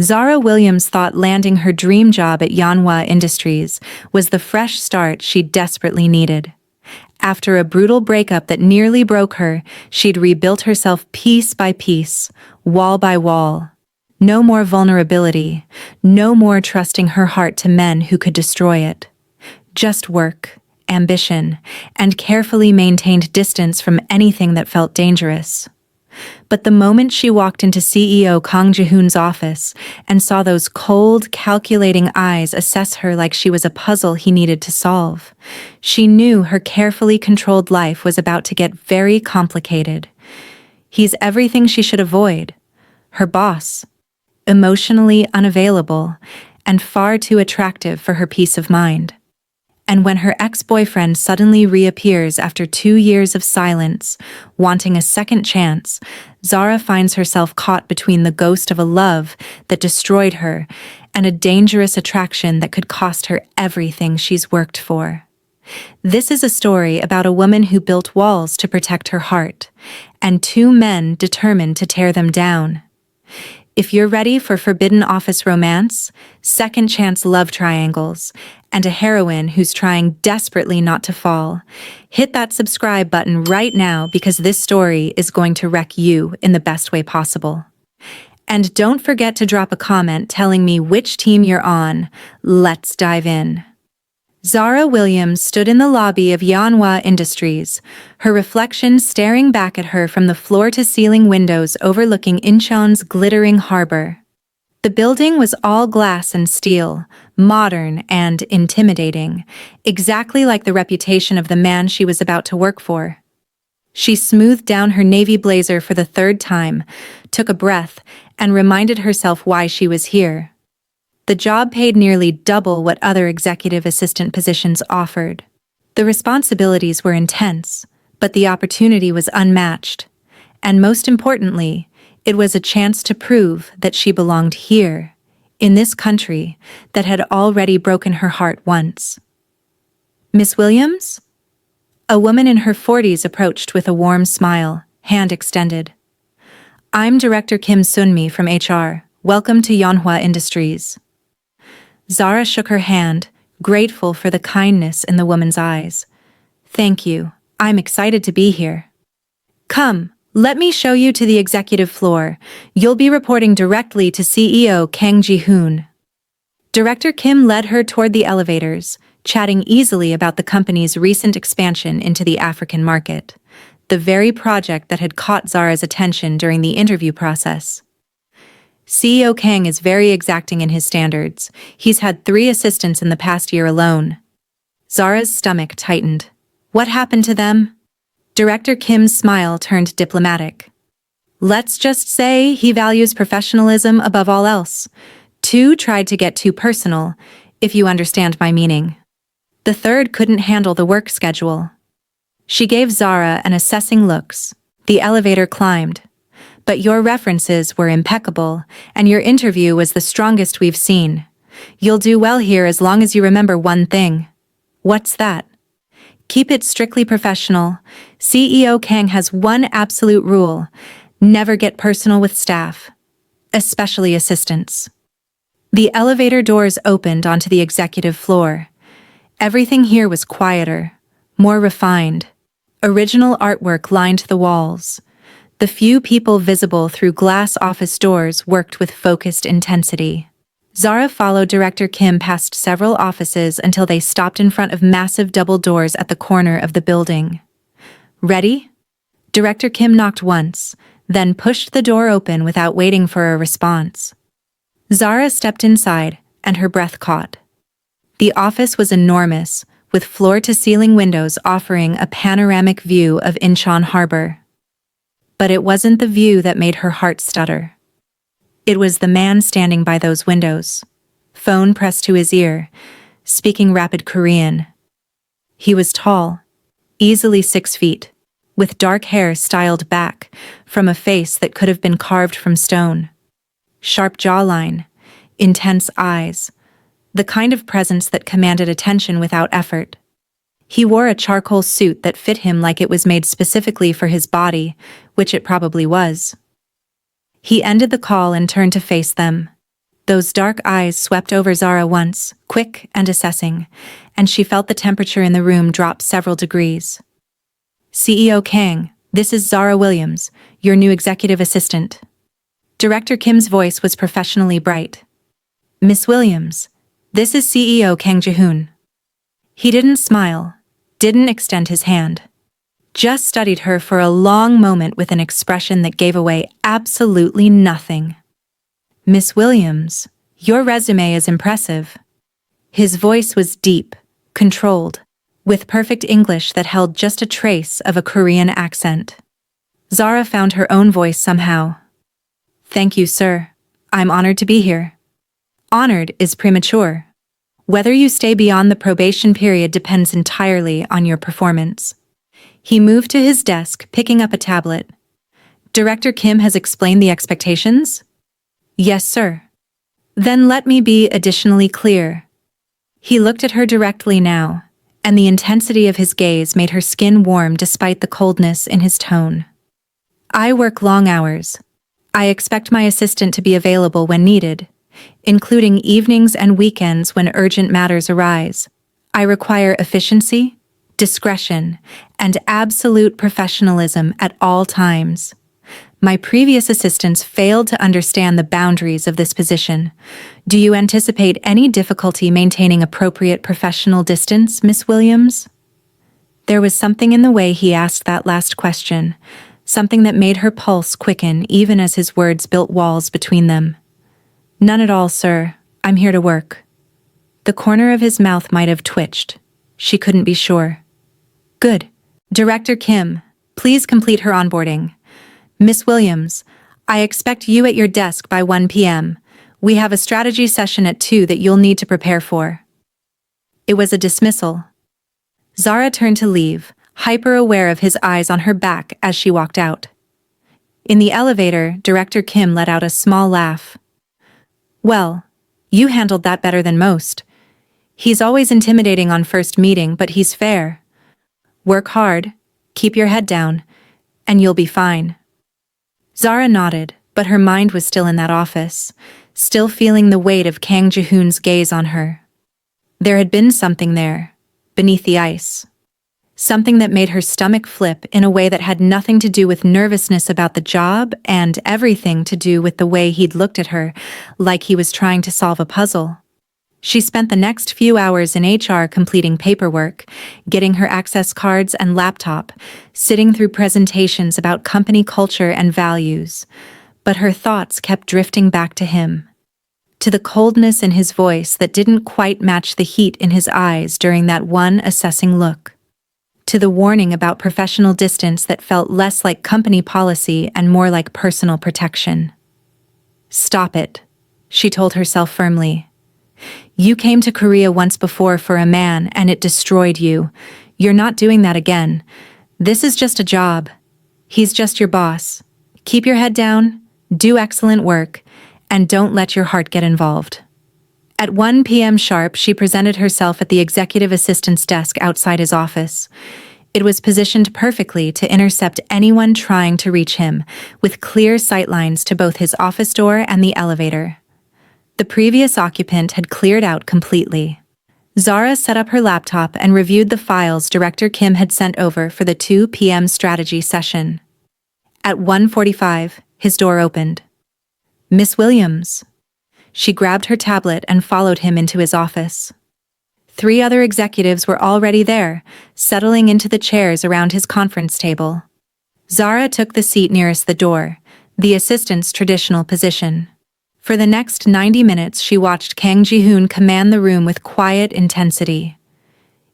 Zara Williams thought landing her dream job at Yeonhwa Industries was the fresh start she desperately needed. After a brutal breakup that nearly broke her, she'd rebuilt herself piece by piece, wall by wall. No more vulnerability, no more trusting her heart to men who could destroy it. Just work, ambition, and carefully maintained distance from anything that felt dangerous. But the moment she walked into CEO Kang Jihoon's office and saw those cold, calculating eyes assess her like she was a puzzle he needed to solve, she knew her carefully controlled life was about to get very complicated. He's everything she should avoid. Her boss. Emotionally unavailable, and far too attractive for her peace of mind. And when her ex-boyfriend suddenly reappears after 2 years of silence, wanting a second chance, Zara finds herself caught between the ghost of a love that destroyed her and a dangerous attraction that could cost her everything she's worked for. This is a story about a woman who built walls to protect her heart, and 2 men determined to tear them down. If you're ready for forbidden office romance, second chance love triangles, and a heroine who's trying desperately not to fall, hit that subscribe button right now because this story is going to wreck you in the best way possible. And don't forget to drop a comment telling me which team you're on. Let's dive in. Zara Williams stood in the lobby of Yeonhwa Industries, her reflection staring back at her from the floor-to-ceiling windows overlooking Incheon's glittering harbor. The building was all glass and steel, modern and intimidating, exactly like the reputation of the man she was about to work for. She smoothed down her navy blazer for the 3rd time, took a breath, and reminded herself why she was here. The job paid nearly double what other executive assistant positions offered. The responsibilities were intense, but the opportunity was unmatched. And most importantly, it was a chance to prove that she belonged here, in this country that had already broken her heart once. Miss Williams? A woman in her 40s approached with a warm smile, hand extended. I'm Director Kim Sunmi from HR. Welcome to Yeonhwa Industries. Zara shook her hand, grateful for the kindness in the woman's eyes. Thank you. I'm excited to be here. Come, let me show you to the executive floor. You'll be reporting directly to CEO Kang Jihoon. Director Kim led her toward the elevators, chatting easily about the company's recent expansion into the African market, the very project that had caught Zara's attention during the interview process. CEO Kang is very exacting in his standards. He's had 3 assistants in the past year alone. Zara's stomach tightened. What happened to them? Director Kim's smile turned diplomatic. Let's just say he values professionalism above all else. 2 tried to get too personal, if you understand my meaning. The 3rd couldn't handle the work schedule. She gave Zara an assessing looks. The elevator climbed. But your references were impeccable, and your interview was the strongest we've seen. You'll do well here as long as you remember one thing. What's that? Keep it strictly professional. CEO Kang has one absolute rule: never get personal with staff, especially assistants. The elevator doors opened onto the executive floor. Everything here was quieter, more refined. Original artwork lined the walls. The few people visible through glass office doors worked with focused intensity. Zara followed Director Kim past several offices until they stopped in front of massive double doors at the corner of the building. Ready? Director Kim knocked once, then pushed the door open without waiting for a response. Zara stepped inside, and her breath caught. The office was enormous, with floor-to-ceiling windows offering a panoramic view of Incheon Harbor. But it wasn't the view that made her heart stutter. It was the man standing by those windows, phone pressed to his ear, speaking rapid Korean. He was tall, easily 6 feet, with dark hair styled back from a face that could have been carved from stone. Sharp jawline, intense eyes, the kind of presence that commanded attention without effort. He wore a charcoal suit that fit him like it was made specifically for his body, which it probably was. He ended the call and turned to face them. Those dark eyes swept over Zara once, quick and assessing, and she felt the temperature in the room drop several degrees. CEO Kang, this is Zara Williams, your new executive assistant. Director Kim's voice was professionally bright. Miss Williams, this is CEO Kang Jihoon. He didn't smile, didn't extend his hand. Just studied her for a long moment with an expression that gave away absolutely nothing. Miss Williams, your resume is impressive. His voice was deep, controlled, with perfect English that held just a trace of a Korean accent. Zara found her own voice somehow. Thank you, sir. I'm honored to be here. Honored is premature. Whether you stay beyond the probation period depends entirely on your performance. He moved to his desk, picking up a tablet. Director Kim has explained the expectations? Yes, sir. Then let me be additionally clear. He looked at her directly now, and the intensity of his gaze made her skin warm despite the coldness in his tone. I work long hours. I expect my assistant to be available when needed, including evenings and weekends when urgent matters arise. I require efficiency, discretion, and absolute professionalism at all times. My previous assistants failed to understand the boundaries of this position. Do you anticipate any difficulty maintaining appropriate professional distance, Miss Williams? There was something in the way he asked that last question, something that made her pulse quicken even as his words built walls between them. None at all, sir. I'm here to work. The corner of his mouth might have twitched. She couldn't be sure. Good. Director Kim, please complete her onboarding. Miss Williams, I expect you at your desk by 1 p.m. We have a strategy session at 2 that you'll need to prepare for. It was a dismissal. Zara turned to leave, hyper-aware of his eyes on her back as she walked out. In the elevator, Director Kim let out a small laugh. Well, you handled that better than most. He's always intimidating on first meeting, but he's fair. Work hard, keep your head down, and you'll be fine. Zara nodded, but her mind was still in that office, still feeling the weight of Kang Jihoon's gaze on her. There had been something there, beneath the ice. Something that made her stomach flip in a way that had nothing to do with nervousness about the job and everything to do with the way he'd looked at her, like he was trying to solve a puzzle. She spent the next few hours in HR completing paperwork, getting her access cards and laptop, sitting through presentations about company culture and values. But her thoughts kept drifting back to him. To the coldness in his voice that didn't quite match the heat in his eyes during that one assessing look. To the warning about professional distance that felt less like company policy and more like personal protection. Stop it, she told herself firmly. You came to Korea once before for a man and it destroyed you. You're not doing that again. This is just a job. He's just your boss. Keep your head down, do excellent work, and don't let your heart get involved. At 1 p.m. sharp, she presented herself at the executive assistant's desk outside his office. It was positioned perfectly to intercept anyone trying to reach him, with clear sightlines to both his office door and the elevator. The previous occupant had cleared out completely. Zara set up her laptop and reviewed the files Director Kim had sent over for the 2 p.m. strategy session. At 1:45, his door opened. Miss Williams. She grabbed her tablet and followed him into his office. 3 other executives were already there, settling into the chairs around his conference table. Zara took the seat nearest the door, the assistant's traditional position. For the next 90 minutes, she watched Kang Jihoon command the room with quiet intensity.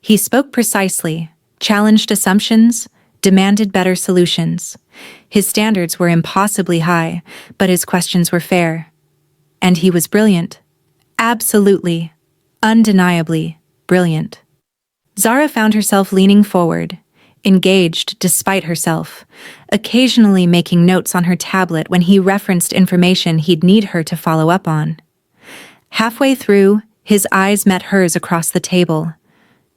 He spoke precisely, challenged assumptions, demanded better solutions. His standards were impossibly high, but his questions were fair. And he was brilliant. Absolutely, undeniably brilliant. Zara found herself leaning forward, engaged despite herself, occasionally making notes on her tablet when he referenced information he'd need her to follow up on. Halfway through, his eyes met hers across the table.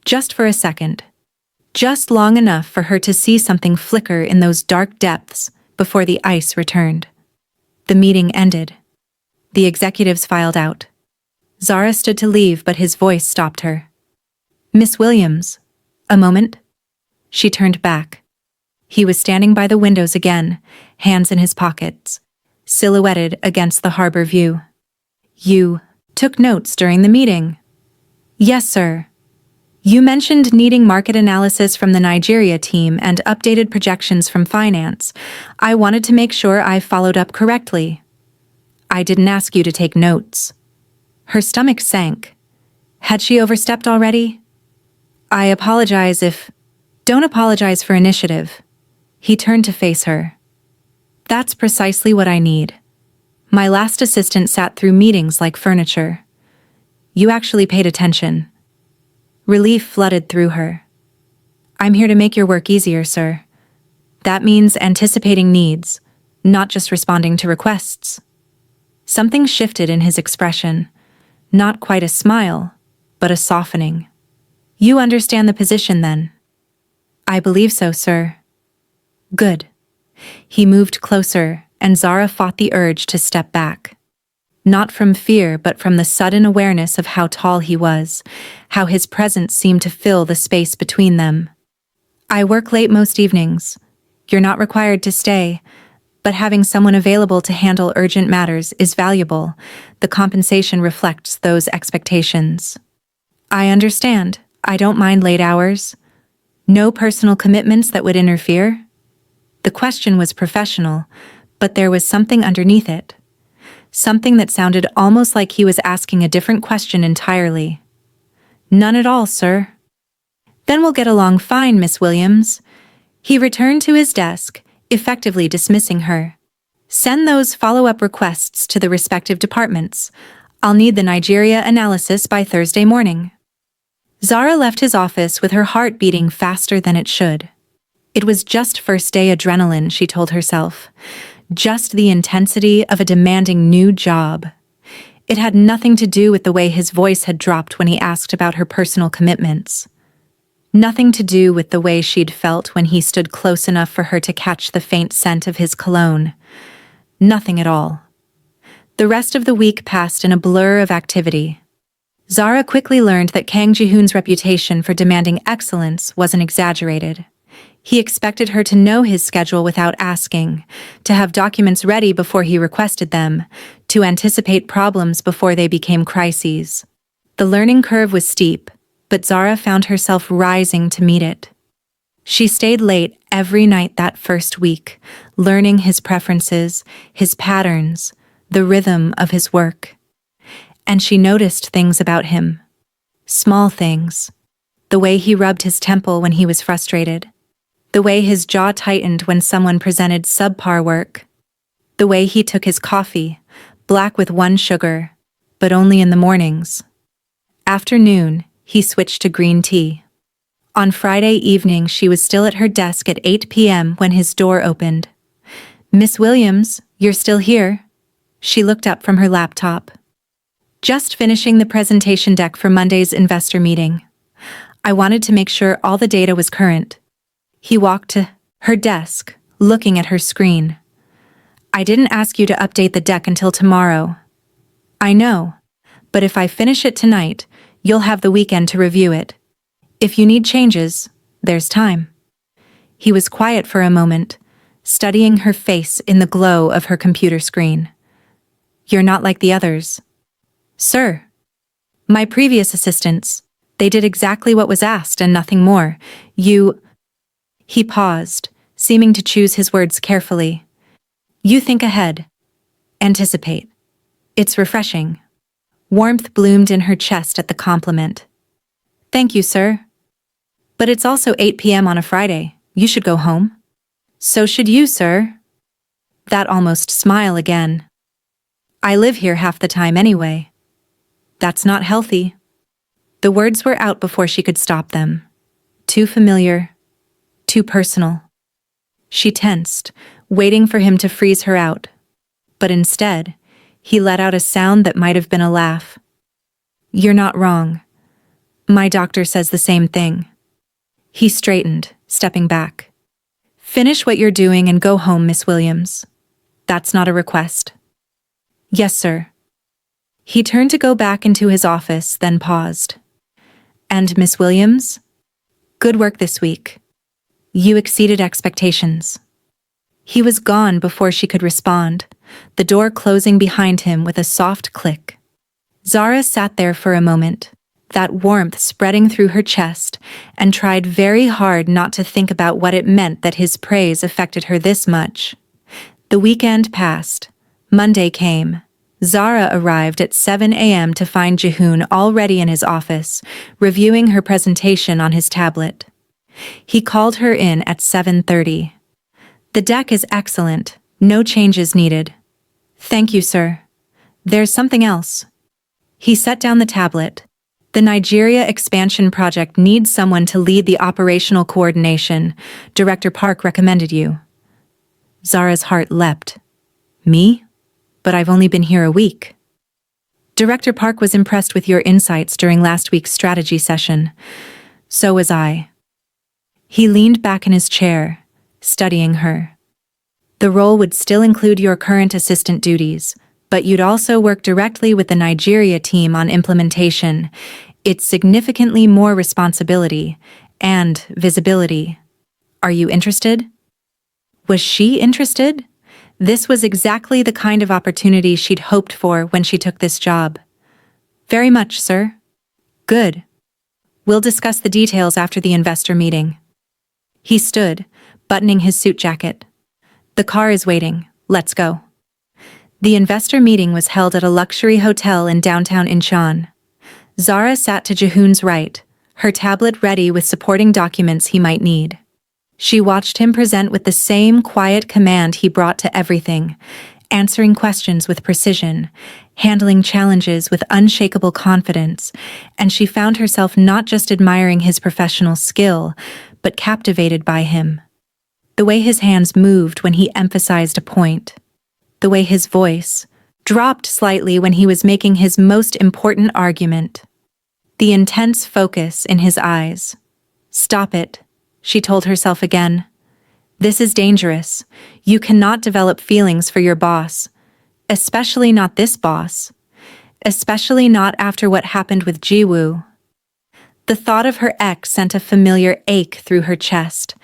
Just for a second. Just long enough for her to see something flicker in those dark depths before the ice returned. The meeting ended. The executives filed out. Zara stood to leave, but his voice stopped her. Miss Williams, a moment? She turned back. He was standing by the windows again, hands in his pockets, silhouetted against the harbor view. You took notes during the meeting? Yes, sir. You mentioned needing market analysis from the Nigeria team and updated projections from finance. I wanted to make sure I followed up correctly. I didn't ask you to take notes. Her stomach sank. Had she overstepped already? I apologize if... Don't apologize for initiative. He turned to face her. That's precisely what I need. My last assistant sat through meetings like furniture. You actually paid attention. Relief flooded through her. I'm here to make your work easier, sir. That means anticipating needs, not just responding to requests. Something shifted in his expression. Not quite a smile, but a softening. You understand the position, then? I believe so, sir. Good. He moved closer, and Zara fought the urge to step back. Not from fear, but from the sudden awareness of how tall he was, how his presence seemed to fill the space between them. I work late most evenings. You're not required to stay, but having someone available to handle urgent matters is valuable. The compensation reflects those expectations. I understand. I don't mind late hours. No personal commitments that would interfere? The question was professional, but there was something underneath it. Something that sounded almost like he was asking a different question entirely. None at all, sir. Then we'll get along fine, Miss Williams. He returned to his desk, effectively dismissing her. Send those follow-up requests to the respective departments. I'll need the Nigeria analysis by Thursday morning. Zara left his office with her heart beating faster than it should. It was just first-day adrenaline, she told herself. Just the intensity of a demanding new job. It had nothing to do with the way his voice had dropped when he asked about her personal commitments. Nothing to do with the way she'd felt when he stood close enough for her to catch the faint scent of his cologne. Nothing at all. The rest of the week passed in a blur of activity. Zara quickly learned that Kang Jihoon's reputation for demanding excellence wasn't exaggerated. He expected her to know his schedule without asking, to have documents ready before he requested them, to anticipate problems before they became crises. The learning curve was steep, but Zara found herself rising to meet it. She stayed late every night that first week, learning his preferences, his patterns, the rhythm of his work. And she noticed things about him. Small things. The way he rubbed his temple when he was frustrated. The way his jaw tightened when someone presented subpar work. The way he took his coffee, black with 1 sugar, but only in the mornings. After noon, he switched to green tea. On Friday evening, she was still at her desk at 8 p.m. when his door opened. Miss Williams, you're still here? She looked up from her laptop. Just finishing the presentation deck for Monday's investor meeting. I wanted to make sure all the data was current. He walked to her desk, looking at her screen. I didn't ask you to update the deck until tomorrow. I know, but if I finish it tonight, you'll have the weekend to review it. If you need changes, there's time. He was quiet for a moment, studying her face in the glow of her computer screen. You're not like the others. Sir. My previous assistants, they did exactly what was asked and nothing more. He paused, seeming to choose his words carefully. You think ahead. Anticipate. It's refreshing. Warmth bloomed in her chest at the compliment. Thank you, sir. But it's also 8 p.m. on a Friday. You should go home. So should you, sir. That almost smile again. I live here half the time anyway. That's not healthy. The words were out before she could stop them. Too familiar. Too personal. She tensed, waiting for him to freeze her out. But instead, he let out a sound that might have been a laugh. You're not wrong. My doctor says the same thing. He straightened, stepping back. Finish what you're doing and go home, Miss Williams. That's not a request. Yes, sir. He turned to go back into his office, then paused. "And Miss Williams? Good work this week. You exceeded expectations." He was gone before she could respond, the door closing behind him with a soft click. Zara sat there for a moment, that warmth spreading through her chest, and tried very hard not to think about what it meant that his praise affected her this much. The weekend passed. Monday came. Zara arrived at 7 a.m. to find Jihoon already in his office, reviewing her presentation on his tablet. He called her in at 7:30. "The deck is excellent. No changes needed." "Thank you, sir. There's something else." He set down the tablet. "The Nigeria expansion project needs someone to lead the operational coordination. Director Park recommended you." Zara's heart leapt. "Me? But I've only been here a week." "Director Park was impressed with your insights during last week's strategy session. So was I." He leaned back in his chair, studying her. "The role would still include your current assistant duties, but you'd also work directly with the Nigeria team on implementation. It's significantly more responsibility and visibility. Are you interested?" Was she interested? This was exactly the kind of opportunity she'd hoped for when she took this job. "Very much, sir." "Good. We'll discuss the details after the investor meeting." He stood, buttoning his suit jacket. "The car is waiting. Let's go." The investor meeting was held at a luxury hotel in downtown Incheon. Zara sat to Jihoon's right, her tablet ready with supporting documents he might need. She watched him present with the same quiet command he brought to everything, answering questions with precision, handling challenges with unshakable confidence, and she found herself not just admiring his professional skill, but captivated by him. The way his hands moved when he emphasized a point. The way his voice dropped slightly when he was making his most important argument. The intense focus in his eyes. "Stop it," she told herself again. "This is dangerous. You cannot develop feelings for your boss. Especially not this boss. Especially not after what happened with Jiwoo." The thought of her ex sent a familiar ache through her chest.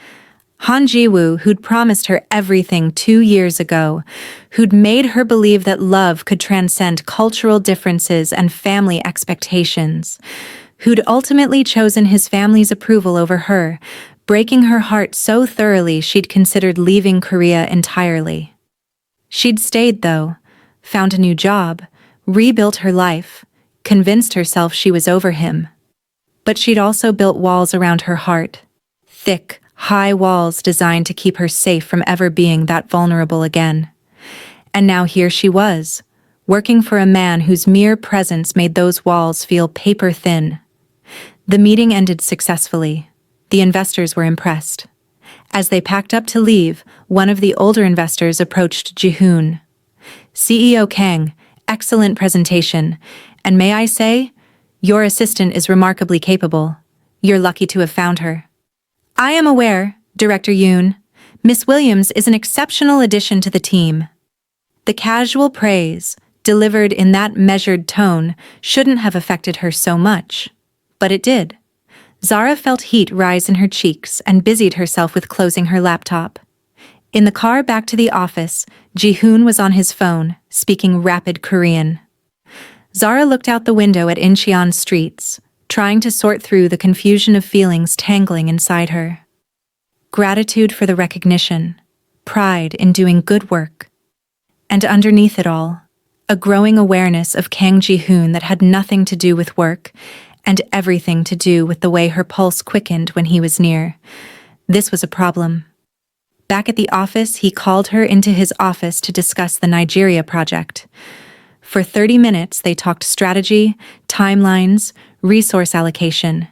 Han Jiwoo, who'd promised her everything 2 years ago, who'd made her believe that love could transcend cultural differences and family expectations, who'd ultimately chosen his family's approval over her, breaking her heart so thoroughly she'd considered leaving Korea entirely. She'd stayed, though, found a new job, rebuilt her life, convinced herself she was over him. But she'd also built walls around her heart. Thick, high walls designed to keep her safe from ever being that vulnerable again. And now here she was, working for a man whose mere presence made those walls feel paper thin. The meeting ended successfully. The investors were impressed. As they packed up to leave, one of the older investors approached Jihoon. "CEO Kang, excellent presentation, and may I say, your assistant is remarkably capable. You're lucky to have found her." "I am aware, Director Yoon. Miss Williams is an exceptional addition to the team." The casual praise, delivered in that measured tone, shouldn't have affected her so much. But it did. Zara felt heat rise in her cheeks and busied herself with closing her laptop. In the car back to the office, Jihoon was on his phone, speaking rapid Korean. Zara looked out the window at Incheon streets, trying to sort through the confusion of feelings tangling inside her. Gratitude for the recognition, pride in doing good work. And underneath it all, a growing awareness of Kang Jihoon that had nothing to do with work and everything to do with the way her pulse quickened when he was near. This was a problem. Back at the office, he called her into his office to discuss the Nigeria project. For 30 minutes, they talked strategy, timelines, resource allocation.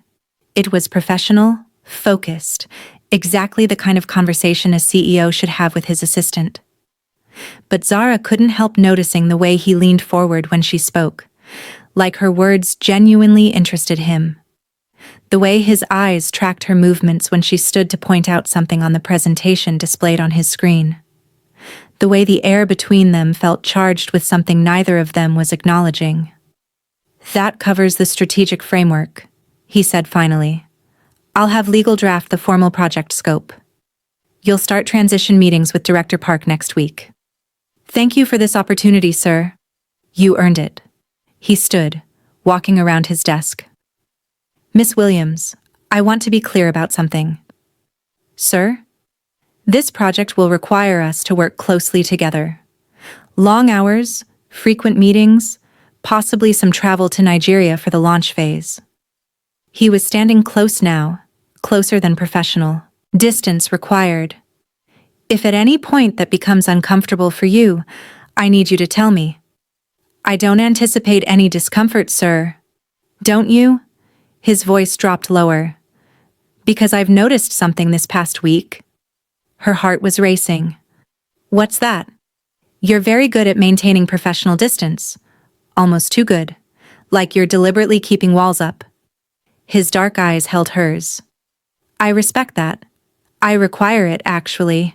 It was professional, focused, exactly the kind of conversation a CEO should have with his assistant. But Zara couldn't help noticing the way he leaned forward when she spoke, like her words genuinely interested him. The way his eyes tracked her movements when she stood to point out something on the presentation displayed on his screen. The way the air between them felt charged with something neither of them was acknowledging. That covers the strategic framework, he said finally. I'll have legal draft the formal project scope. You'll start transition meetings with Director Park next week. Thank you for this opportunity, sir. You earned it. He stood, walking around his desk. Miss Williams, I want to be clear about something. Sir? This project will require us to work closely together. Long hours, frequent meetings, possibly some travel to Nigeria for the launch phase. He was standing close now, closer than professional. Distance required. If at any point that becomes uncomfortable for you, I need you to tell me. I don't anticipate any discomfort, sir. Don't you? His voice dropped lower. Because I've noticed something this past week. Her heart was racing. What's that? You're very good at maintaining professional distance. Almost too good. Like you're deliberately keeping walls up. His dark eyes held hers. I respect that. I require it, actually.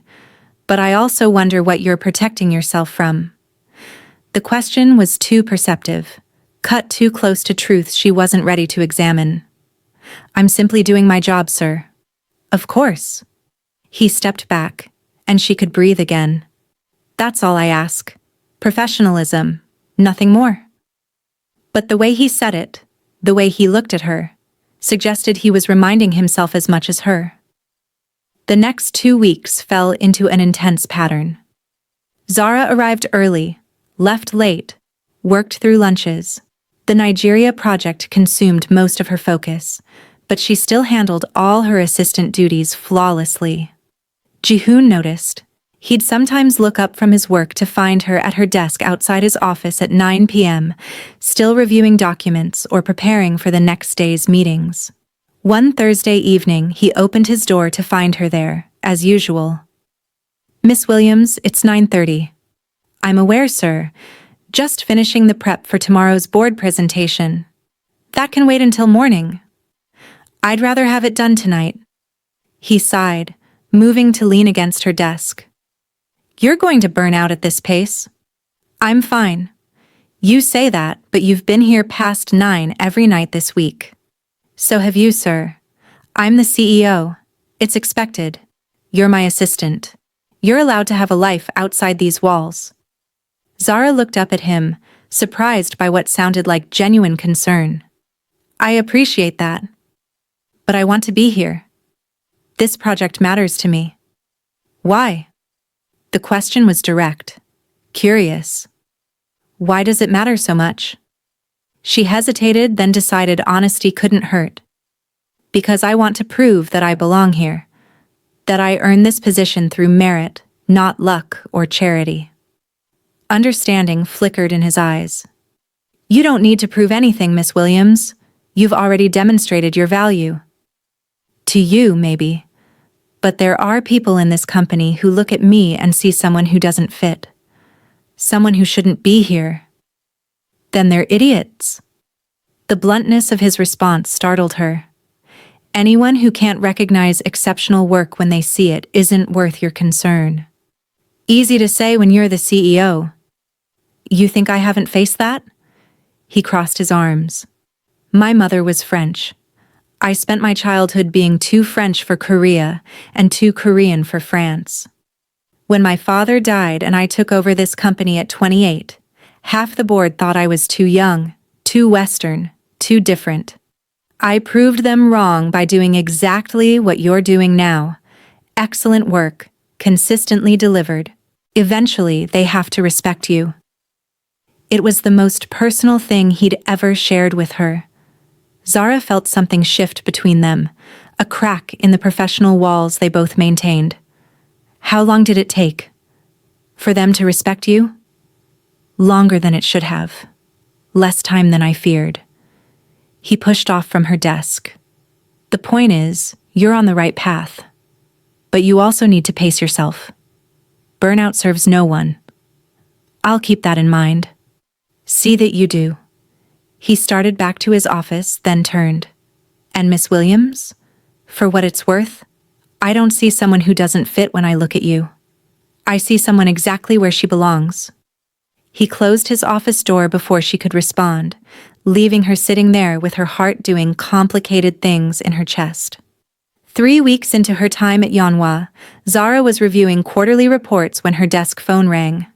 But I also wonder what you're protecting yourself from. The question was too perceptive, cut too close to truths she wasn't ready to examine. I'm simply doing my job, sir. Of course. He stepped back, and she could breathe again. That's all I ask. Professionalism, nothing more. But the way he said it, the way he looked at her, suggested he was reminding himself as much as her. The next 2 weeks fell into an intense pattern. Zara arrived early, left late, worked through lunches. The Nigeria project consumed most of her focus, but she still handled all her assistant duties flawlessly. Jihoon noticed. He'd sometimes look up from his work to find her at her desk outside his office at 9 p.m., still reviewing documents or preparing for the next day's meetings. One Thursday evening, he opened his door to find her there, as usual. Miss Williams, it's 9:30. I'm aware, sir. Just finishing the prep for tomorrow's board presentation. That can wait until morning. I'd rather have it done tonight. He sighed, moving to lean against her desk. You're going to burn out at this pace. I'm fine. You say that, but you've been here past 9 every night this week. So have you, sir. I'm the CEO. It's expected. You're my assistant. You're allowed to have a life outside these walls. Zara looked up at him, surprised by what sounded like genuine concern. I appreciate that. But I want to be here. This project matters to me. Why? The question was direct, curious. Why does it matter so much? She hesitated, then decided honesty couldn't hurt. Because I want to prove that I belong here. That I earn this position through merit, not luck or charity. Understanding flickered in his eyes. You don't need to prove anything, Miss Williams. You've already demonstrated your value. To you, maybe. But there are people in this company who look at me and see someone who doesn't fit. Someone who shouldn't be here. Then they're idiots. The bluntness of his response startled her. Anyone who can't recognize exceptional work when they see it isn't worth your concern. Easy to say when you're the CEO. You think I haven't faced that? He crossed his arms. My mother was French. I spent my childhood being too French for Korea and too Korean for France. When my father died and I took over this company at 28, half the board thought I was too young, too Western, too different. I proved them wrong by doing exactly what you're doing now. Excellent work, consistently delivered. Eventually, they have to respect you. It was the most personal thing he'd ever shared with her. Zara felt something shift between them, a crack in the professional walls they both maintained. How long did it take? For them to respect you? Longer than it should have. Less time than I feared. He pushed off from her desk. The point is, you're on the right path. But you also need to pace yourself. Burnout serves no one. I'll keep that in mind. See that you do. He started back to his office, then turned. And Miss Williams? For what it's worth, I don't see someone who doesn't fit when I look at you. I see someone exactly where she belongs. He closed his office door before she could respond, leaving her sitting there with her heart doing complicated things in her chest. 3 weeks into her time at Yeonhwa, Zara was reviewing quarterly reports when her desk phone rang.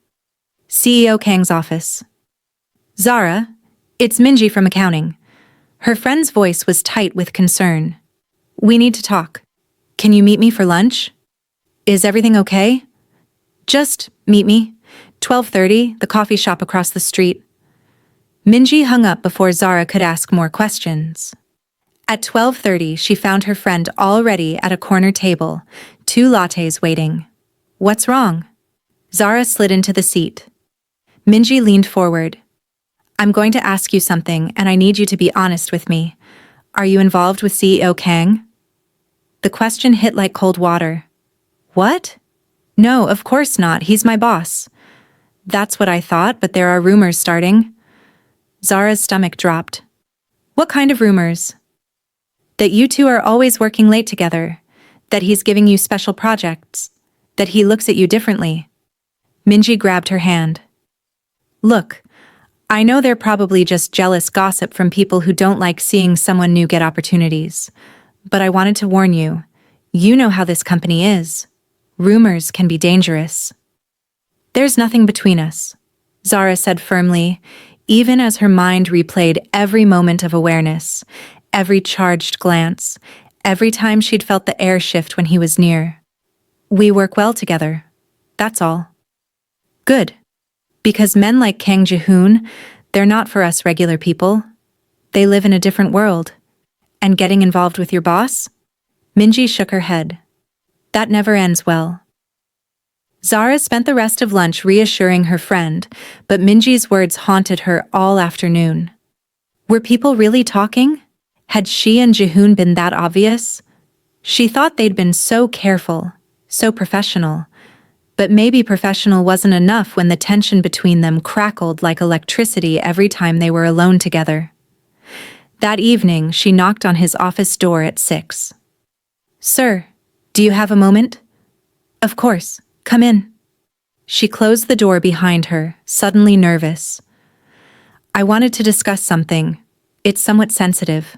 CEO Kang's office. Zara, it's Minji from accounting. Her friend's voice was tight with concern. We need to talk. Can you meet me for lunch? Is everything okay? Just meet me. 12:30, the coffee shop across the street. Minji hung up before Zara could ask more questions. At 12:30, she found her friend already at a corner table, 2 lattes waiting. What's wrong? Zara slid into the seat. Minji leaned forward. I'm going to ask you something, and I need you to be honest with me. Are you involved with CEO Kang? The question hit like cold water. What? No, of course not. He's my boss. That's what I thought, but there are rumors starting. Zara's stomach dropped. What kind of rumors? That you two are always working late together. That he's giving you special projects. That he looks at you differently. Minji grabbed her hand. Look, I know they're probably just jealous gossip from people who don't like seeing someone new get opportunities. But I wanted to warn you. You know how this company is. Rumors can be dangerous. There's nothing between us, Zara said firmly, even as her mind replayed every moment of awareness, every charged glance, every time she'd felt the air shift when he was near. We work well together. That's all. Good. Because men like Kang Jihoon, they're not for us regular people. They live in a different world. And getting involved with your boss? Minji shook her head. That never ends well. Zara spent the rest of lunch reassuring her friend, but Minji's words haunted her all afternoon. Were people really talking? Had she and Jihoon been that obvious? She thought they'd been so careful, so professional. But maybe professional wasn't enough when the tension between them crackled like electricity every time they were alone together. That evening, she knocked on his office door at 6. Sir, do you have a moment? Of course, come in. She closed the door behind her, suddenly nervous. I wanted to discuss something. It's somewhat sensitive.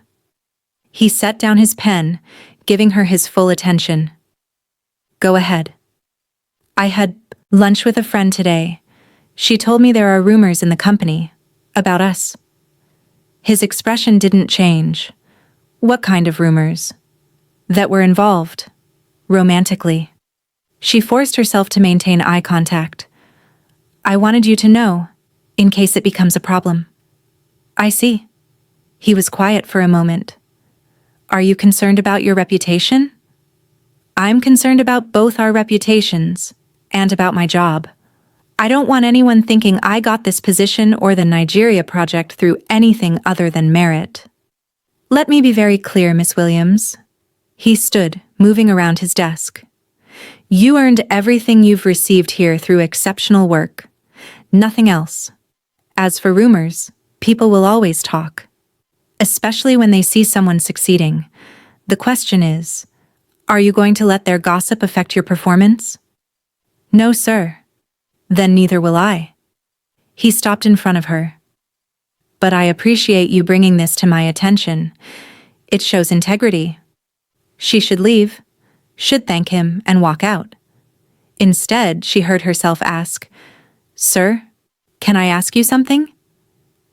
He set down his pen, giving her his full attention. Go ahead. I had lunch with a friend today. She told me there are rumors in the company about us. His expression didn't change. What kind of rumors? That we're involved. Romantically. She forced herself to maintain eye contact. I wanted you to know, in case it becomes a problem. I see. He was quiet for a moment. Are you concerned about your reputation? I'm concerned about both our reputations and about my job. I don't want anyone thinking I got this position or the Nigeria project through anything other than merit. Let me be very clear, Miss Williams. He stood, moving around his desk. You earned everything you've received here through exceptional work. Nothing else. As for rumors, people will always talk. Especially when they see someone succeeding. The question is, are you going to let their gossip affect your performance? No, sir. Then neither will I. He stopped in front of her. But I appreciate you bringing this to my attention. It shows integrity. She should leave, should thank him, and walk out. Instead, she heard herself ask, Sir, can I ask you something?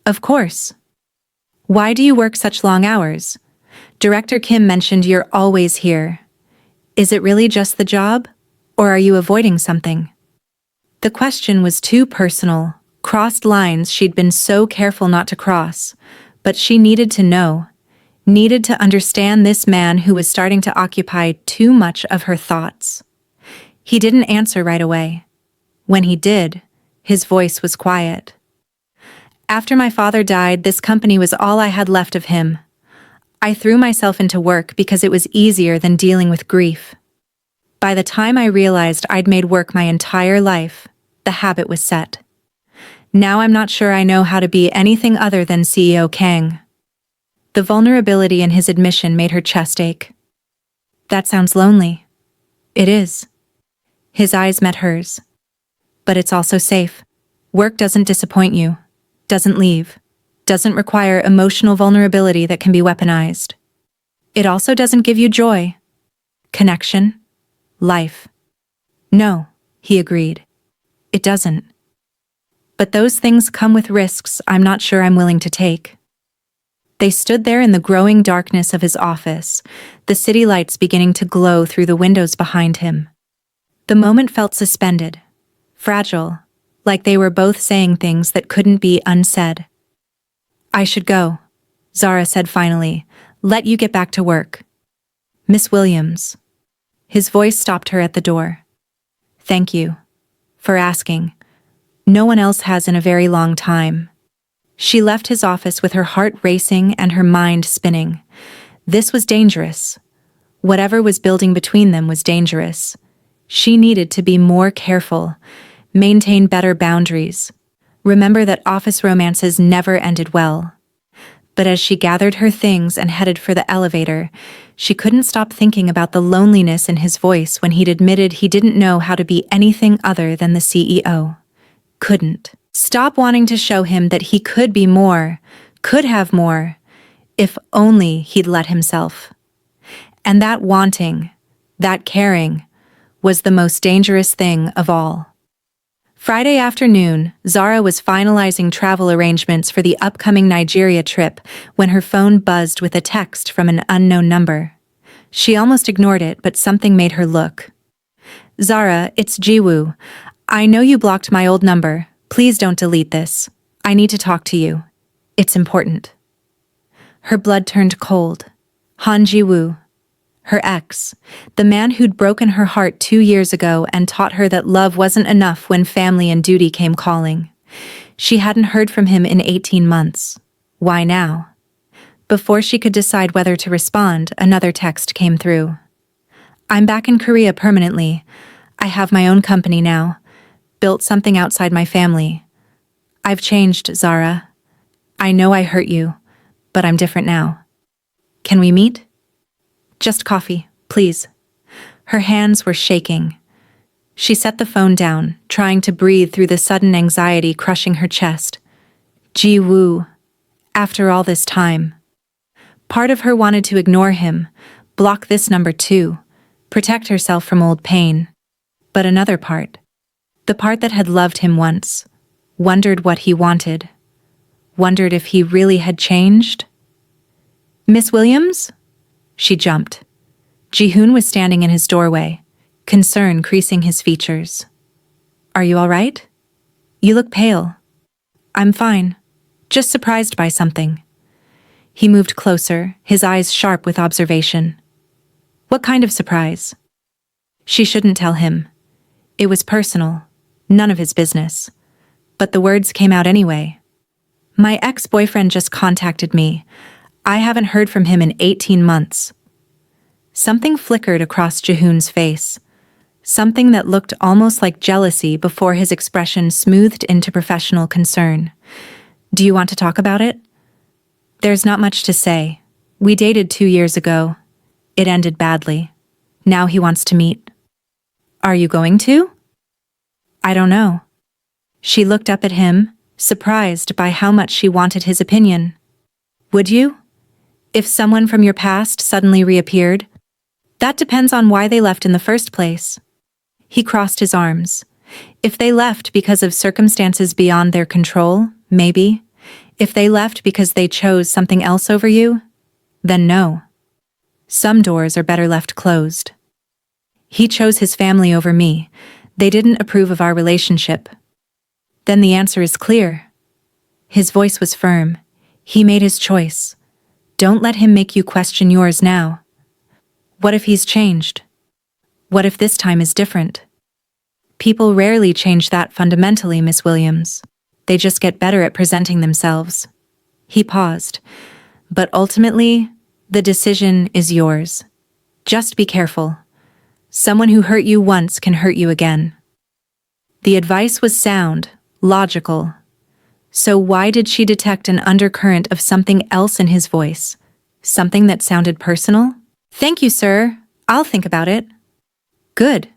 Of course. Why do you work such long hours? Director Kim mentioned you're always here. Is it really just the job? Or are you avoiding something? The question was too personal, crossed lines she'd been so careful not to cross, but she needed to know, needed to understand this man who was starting to occupy too much of her thoughts. He didn't answer right away. When he did, his voice was quiet. After my father died, this company was all I had left of him. I threw myself into work because it was easier than dealing with grief. By the time I realized I'd made work my entire life, the habit was set. Now I'm not sure I know how to be anything other than CEO Kang. The vulnerability in his admission made her chest ache. That sounds lonely. It is. His eyes met hers. But it's also safe. Work doesn't disappoint you, doesn't leave, doesn't require emotional vulnerability that can be weaponized. It also doesn't give you joy, connection, life. No, he agreed. It doesn't. But those things come with risks I'm not sure I'm willing to take. They stood there in the growing darkness of his office, the city lights beginning to glow through the windows behind him. The moment felt suspended, fragile, like they were both saying things that couldn't be unsaid. I should go, Zara said finally. Let you get back to work. Miss Williams. His voice stopped her at the door. Thank you. For asking. No one else has in a very long time. She left his office with her heart racing and her mind spinning. This was dangerous. Whatever was building between them was dangerous. She needed to be more careful, maintain better boundaries. Remember that office romances never ended well. But as she gathered her things and headed for the elevator, she couldn't stop thinking about the loneliness in his voice when he'd admitted he didn't know how to be anything other than the CEO. Couldn't. Stop wanting to show him that he could be more, could have more, if only he'd let himself. And that wanting, that caring, was the most dangerous thing of all. Friday afternoon, Zara was finalizing travel arrangements for the upcoming Nigeria trip when her phone buzzed with a text from an unknown number. She almost ignored it, but something made her look. Zara, it's Jiwoo. I know you blocked my old number. Please don't delete this. I need to talk to you. It's important. Her blood turned cold. Jiwoo. Her ex, the man who'd broken her heart 2 years ago and taught her that love wasn't enough when family and duty came calling. She hadn't heard from him in 18 months. Why now? Before she could decide whether to respond, another text came through. I'm back in Korea permanently. I have my own company now. Built something outside my family. I've changed, Zara. I know I hurt you, but I'm different now. Can we meet? Just coffee, please. Her hands were shaking. She set the phone down, trying to breathe through the sudden anxiety crushing her chest. Jiwoo. After all this time. Part of her wanted to ignore him, block this number too, protect herself from old pain. But another part, the part that had loved him once, wondered what he wanted, wondered if he really had changed. Miss Williams? She jumped. Jihoon was standing in his doorway, concern creasing his features. Are you all right? You look pale. I'm fine. Just surprised by something. He moved closer, his eyes sharp with observation. What kind of surprise? She shouldn't tell him. It was personal, none of his business. But the words came out anyway. My ex-boyfriend just contacted me. I haven't heard from him in 18 months. Something flickered across Jihoon's face. Something that looked almost like jealousy before his expression smoothed into professional concern. Do you want to talk about it? There's not much to say. We dated 2 years ago. It ended badly. Now he wants to meet. Are you going to? I don't know. She looked up at him, surprised by how much she wanted his opinion. Would you? If someone from your past suddenly reappeared? That depends on why they left in the first place. He crossed his arms. If they left because of circumstances beyond their control, maybe. If they left because they chose something else over you, then no. Some doors are better left closed. He chose his family over me. They didn't approve of our relationship. Then the answer is clear. His voice was firm. He made his choice. Don't let him make you question yours now. What if he's changed? What if this time is different? People rarely change that fundamentally, Miss Williams. They just get better at presenting themselves. He paused. But ultimately, the decision is yours. Just be careful. Someone who hurt you once can hurt you again. The advice was sound, logical. So why did she detect an undercurrent of something else in his voice? Something that sounded personal? Thank you, sir. I'll think about it. Good.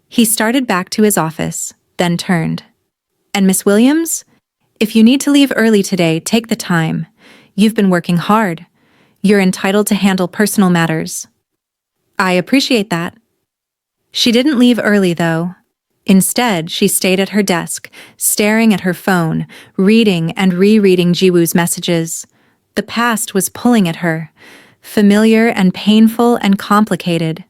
He started back to his office, then turned. And Miss Williams, If you need to leave early today, take the time. You've been working hard. You're entitled to handle personal matters. I appreciate that. She didn't leave early, though. Instead, she stayed at her desk, staring at her phone, reading and rereading Jiwoo's messages. The past was pulling at her, familiar and painful and complicated.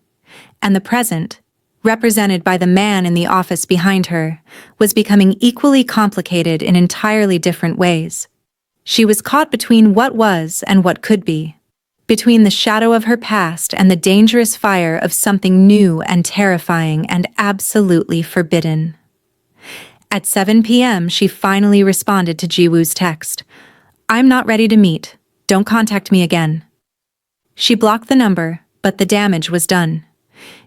And the present, represented by the man in the office behind her, was becoming equally complicated in entirely different ways. She was caught between what was and what could be, between the shadow of her past and the dangerous fire of something new and terrifying and absolutely forbidden. At 7 p.m., she finally responded to Jiwoo's text. "I'm not ready to meet. Don't contact me again." She blocked the number, but the damage was done.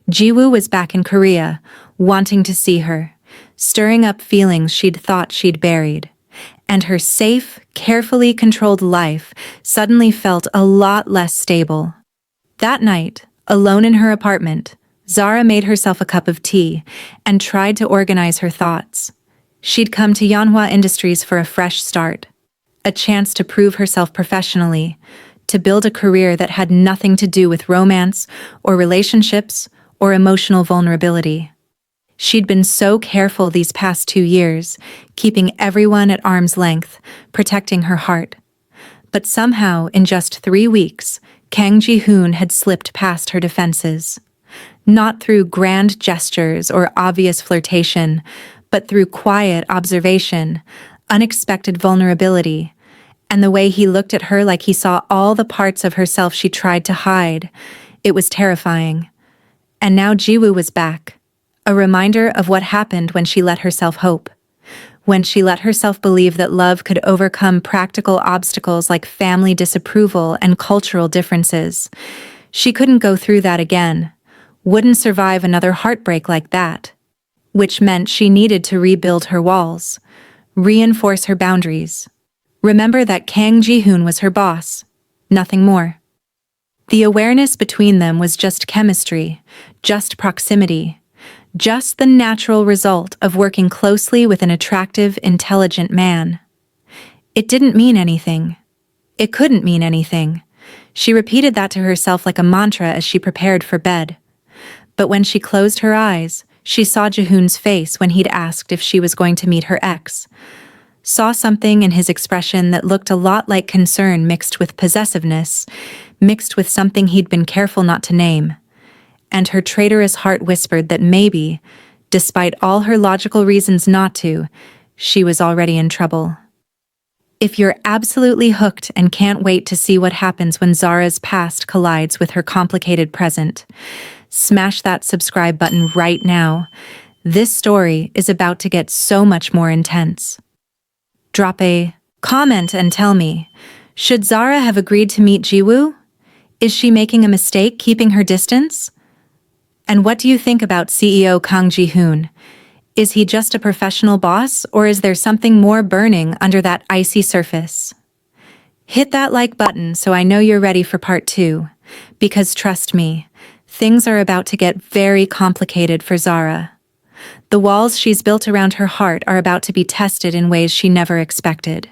Jiwoo was back in Korea, wanting to see her, stirring up feelings she'd thought she'd buried. And her safe, carefully controlled life suddenly felt a lot less stable. That night, alone in her apartment, Zara made herself a cup of tea and tried to organize her thoughts. She'd come to Yeonhwa Industries for a fresh start, a chance to prove herself professionally, to build a career that had nothing to do with romance or relationships or emotional vulnerability. She'd been so careful these past 2 years, keeping everyone at arm's length, protecting her heart. But somehow, in just 3 weeks, Kang Jihoon had slipped past her defenses. Not through grand gestures or obvious flirtation, but through quiet observation, unexpected vulnerability, and the way he looked at her like he saw all the parts of herself she tried to hide. It was terrifying. And now Jiwoo was back. A reminder of what happened when she let herself hope. When she let herself believe that love could overcome practical obstacles like family disapproval and cultural differences. She couldn't go through that again. Wouldn't survive another heartbreak like that. Which meant she needed to rebuild her walls. Reinforce her boundaries. Remember that Kang Jihoon was her boss. Nothing more. The awareness between them was just chemistry, just proximity. Just the natural result of working closely with an attractive, intelligent man. It didn't mean anything. It couldn't mean anything. She repeated that to herself like a mantra as she prepared for bed. But when she closed her eyes, she saw Jihoon's face when he'd asked if she was going to meet her ex. Saw something in his expression that looked a lot like concern mixed with possessiveness, mixed with something he'd been careful not to name. And her traitorous heart whispered that maybe, despite all her logical reasons not to, she was already in trouble. If you're absolutely hooked and can't wait to see what happens when Zara's past collides with her complicated present, smash that subscribe button right now. This story is about to get so much more intense. Drop a comment and tell me, should Zara have agreed to meet Jiwoo? Is she making a mistake keeping her distance? And what do you think about CEO Kang Jihoon? Is he just a professional boss, or is there something more burning under that icy surface? Hit that like button so I know you're ready for part 2. Because trust me, things are about to get very complicated for Zara. The walls she's built around her heart are about to be tested in ways she never expected.